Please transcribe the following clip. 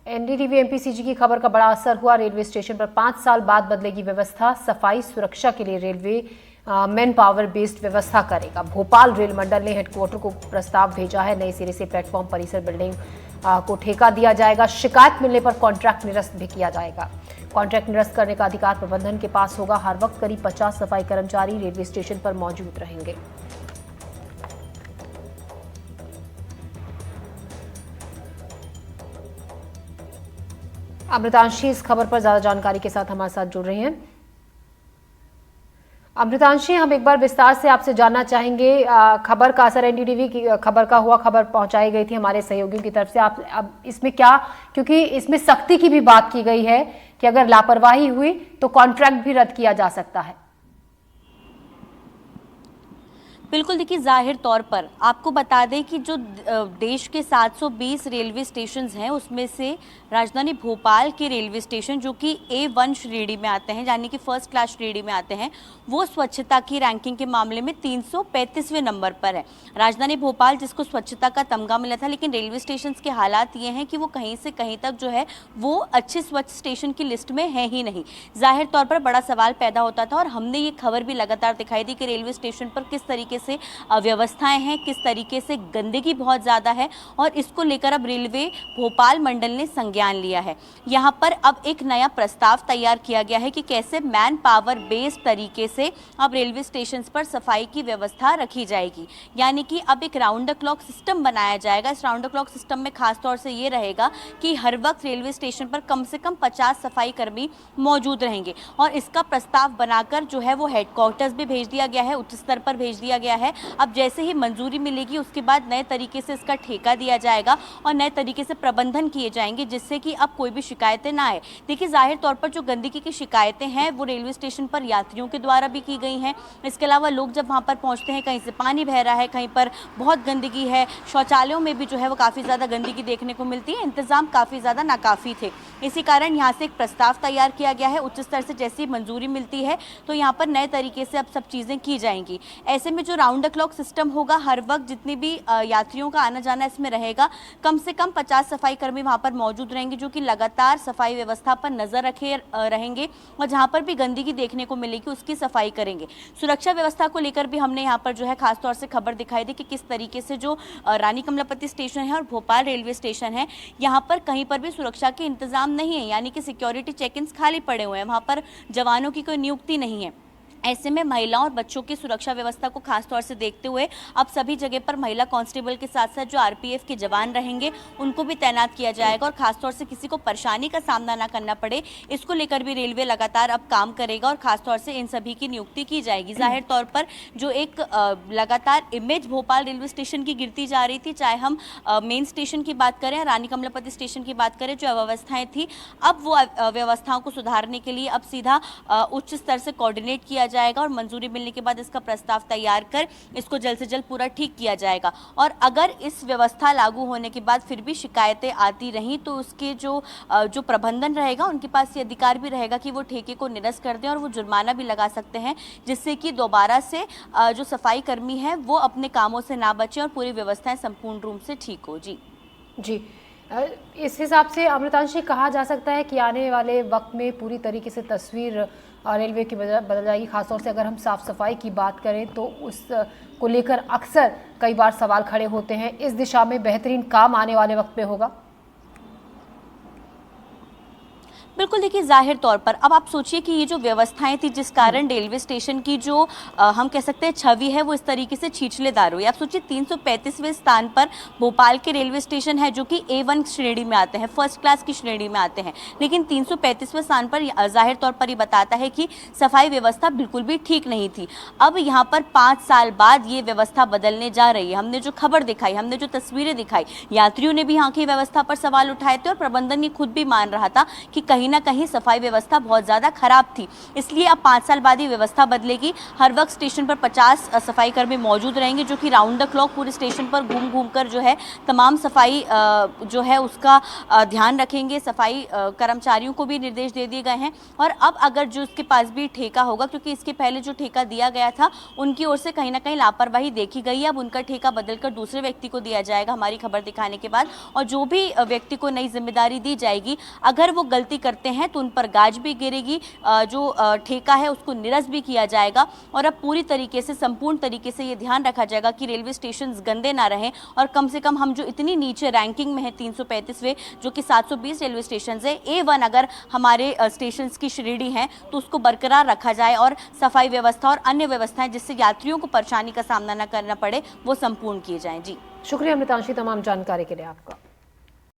NDTV MPCG की खबर का बड़ा असर हुआ। रेलवे स्टेशन पर 5 साल बाद बदलेगी व्यवस्था। सफाई सुरक्षा के लिए रेलवे मैन पावर बेस्ड व्यवस्था करेगा। भोपाल रेल मंडल ने हेडक्वार्टर को प्रस्ताव भेजा है। नए सिरे से प्लेटफॉर्म परिसर बिल्डिंग को ठेका दिया जाएगा। शिकायत मिलने पर कॉन्ट्रैक्ट निरस्त भी किया जाएगा। कॉन्ट्रैक्ट निरस्त करने का अधिकार प्रबंधन के पास होगा। हर वक्त करीब 50 सफाई कर्मचारी रेलवे स्टेशन पर मौजूद रहेंगे। अमृतांशी इस खबर पर ज्यादा जानकारी के साथ हमारे साथ जुड़ रही हैं। अमृतांशी, हम एक बार विस्तार से आपसे जानना चाहेंगे, खबर का असर एनडीटीवी की खबर का हुआ, खबर पहुंचाई गई थी हमारे सहयोगियों की तरफ से। आप अब इसमें क्या, क्योंकि इसमें सख्ती की भी बात की गई है कि अगर लापरवाही हुई तो कॉन्ट्रैक्ट भी रद्द किया जा सकता है। बिल्कुल, देखिए जाहिर तौर पर आपको बता दें कि जो देश के 720 रेलवे स्टेशंस हैं उसमें से राजधानी भोपाल के रेलवे स्टेशन जो कि A1 श्रेणी में आते हैं, यानी कि फर्स्ट क्लास श्रेणी में आते हैं, वो स्वच्छता की रैंकिंग के मामले में 335वें नंबर पर है। राजधानी भोपाल जिसको स्वच्छता का तमगा मिला था, लेकिन रेलवे स्टेशन के हालात ये हैं कि वो कहीं से कहीं तक जो है वो अच्छे स्वच्छ स्टेशन की लिस्ट में है ही नहीं। जाहिर तौर पर बड़ा सवाल पैदा होता था और हमने ये खबर भी लगातार दिखाई दी कि रेलवे स्टेशन पर किस तरीके से अव्यवस्थाएं हैं, किस तरीके से गंदगी बहुत ज़्यादा है, और इसको लेकर अब रेलवे भोपाल मंडल ने संज्ञान लिया है। यहाँ पर अब एक नया प्रस्ताव तैयार किया गया है कि कैसे मैन पावर बेस्ड तरीके से अब रेलवे स्टेशन पर सफाई की व्यवस्था रखी जाएगी। यानी कि अब एक राउंड द क्लॉक सिस्टम बनाया जाएगा। इस राउंड द क्लॉक सिस्टम में खासतौर से ये रहेगा कि हर वक्त रेलवे स्टेशन पर कम से कम 50 सफाई कर्मी मौजूद रहेंगे, और इसका प्रस्ताव बनाकर जो है वो हेडक्वार्टर्स भी भेज दिया गया है, उच्च स्तर पर भेज दिया गया है। अब जैसे ही मंजूरी मिलेगी उसके बाद नए तरीके से इसका ठेका दिया जाएगा और नए तरीके से प्रबंधन किए जाएंगे, जिससे कि अब कोई भी शिकायतें ना आए। देखिए जाहिर तौर पर जो गंदगी की शिकायतें हैं वो रेलवे स्टेशन पर यात्रियों के द्वारा भी की गई हैं। इसके अलावा लोग जब वहाँ पर पहुँचते हैं, कहीं से पानी बह रहा है, कहीं पर बहुत गंदगी है, शौचालयों में भी जो है वो काफ़ी ज़्यादा गंदगी देखने को मिलती है। इंतजाम काफ़ी ज़्यादा नाकाफ़ी थे। इसी कारण यहाँ से एक प्रस्ताव तैयार किया गया है। उच्च स्तर से जैसी मंजूरी मिलती है तो यहाँ पर नए तरीके से अब सब चीज़ें की जाएंगी। ऐसे में जो राउंड द क्लॉक सिस्टम होगा, हर वक्त जितनी भी यात्रियों का आना जाना इसमें रहेगा, कम से कम 50 सफाई कर्मी वहाँ पर मौजूद रहेंगे जो कि लगातार सफाई व्यवस्था पर नजर रखे रहेंगे और जहाँ पर भी गंदगी देखने को मिलेगी उसकी सफाई करेंगे। सुरक्षा व्यवस्था को लेकर भी हमने यहाँ पर जो है खासतौर से खबर दिखाई दी कि किस तरीके से जो रानी कमलापति स्टेशन है और भोपाल रेलवे स्टेशन है, यहाँ पर कहीं पर भी सुरक्षा के इंतजाम नहीं है, यानी कि सिक्योरिटी चेक इन्स खाली पड़े हुए हैं, वहाँ पर जवानों की कोई नियुक्ति नहीं है। ऐसे में महिलाओं और बच्चों की सुरक्षा व्यवस्था को खास तौर से देखते हुए अब सभी जगह पर महिला कांस्टेबल के साथ साथ जो आरपीएफ के जवान रहेंगे उनको भी तैनात किया जाएगा, और खासतौर से किसी को परेशानी का सामना ना करना पड़े इसको लेकर भी रेलवे लगातार अब काम करेगा और खासतौर से इन सभी की नियुक्ति की जाएगी। जाहिर तौर पर जो एक लगातार इमेज भोपाल रेलवे स्टेशन की गिरती जा रही थी, चाहे हम मेन स्टेशन की बात करें, रानी कमलापति स्टेशन की बात करें, जो अव्यवस्थाएं थी, अब वो व्यवस्थाओं को सुधारने के लिए अब सीधा उच्च स्तर से कोऑर्डिनेट किया जाएगा और मंजूरी मिलने के बाद इसका प्रस्ताव तैयार कर इसको जल्द से जल्द पूरा ठीक किया जाएगा। और अगर इस व्यवस्था लागू होने के बाद फिर भी शिकायतें आती रहीं तो उसके जो प्रबंधन रहेगा उनके पास ये अधिकार भी रहेगा कि वो ठेके को निरस्त कर दें और वो जुर्माना भी लगा सकते हैं, जिससे कि दोबारा से जो सफाई कर्मी है वो अपने कामों से ना बचे और पूरी व्यवस्थाएं संपूर्ण रूप से ठीक हो। जी, इस हिसाब से अमृतांशी कहा जा सकता है कि आने वाले वक्त में पूरी तरीके से तस्वीर रेलवे की बदल जाएगी। खासतौर से अगर हम साफ सफाई की बात करें तो उस को लेकर अक्सर कई बार सवाल खड़े होते हैं। इस दिशा में बेहतरीन काम आने वाले वक्त में होगा। बिल्कुल, देखिए जाहिर तौर पर अब आप सोचिए कि ये जो व्यवस्थाएं थी जिस कारण रेलवे स्टेशन की जो हम कह सकते हैं छवि है वो इस तरीके से छिछलेदार हुई। आप सोचिए 335वें स्थान पर भोपाल के रेलवे स्टेशन है जो कि A1 श्रेणी में आते हैं, फर्स्ट क्लास की श्रेणी में आते हैं, लेकिन 335वें स्थान पर जाहिर तौर पर ये बताता है कि सफाई व्यवस्था बिल्कुल भी ठीक नहीं थी। अब यहाँ पर 5 साल बाद ये व्यवस्था बदलने जा रही है। हमने जो खबर दिखाई, हमने जो तस्वीरें दिखाई, यात्रियों ने भी यहाँ की व्यवस्था पर सवाल उठाए थे और प्रबंधन ये खुद भी मान रहा था कि कहीं कहीं ना कहीं सफाई व्यवस्था बहुत ज़्यादा खराब थी। इसलिए अब 5 साल बाद ये व्यवस्था बदलेगी। हर वक्त स्टेशन पर 50 सफाई कर्मी मौजूद रहेंगे, जो कि राउंड द क्लॉक पूरे स्टेशन पर घूम घूम कर जो है तमाम सफाई जो है उसका ध्यान रखेंगे। सफाई कर्मचारियों को भी निर्देश दे दिए गए हैं। और अब अगर जो उसके पास भी ठेका होगा, क्योंकि इसके पहले जो ठेका दिया गया था उनकी ओर से कहीं ना कहीं लापरवाही देखी गई है, अब उनका ठेका बदलकर दूसरे व्यक्ति को दिया जाएगा हमारी खबर दिखाने के बाद। और जो भी व्यक्ति को नई जिम्मेदारी दी जाएगी, अगर वो गलती करते हैं तो उन पर गाज भी गिरेगी, जो ठेका है उसको निरस्त भी किया जाएगा। और अब पूरी तरीके से, संपूर्ण तरीके से ये ध्यान रखा जाएगा कि रेलवे स्टेशन गंदे ना रहें, और कम से कम हम जो इतनी नीचे रैंकिंग में है 335वें, जो कि 720 रेलवे स्टेशन है, A1 अगर हमारे स्टेशन की श्रेणी है तो उसको बरकरार रखा जाए, और सफाई व्यवस्था और अन्य व्यवस्थाएं जिससे यात्रियों को परेशानी का सामना न करना पड़े वो संपूर्ण किए जाएं। जी शुक्रिया अमृतांशी, तमाम जानकारी के लिए आपका।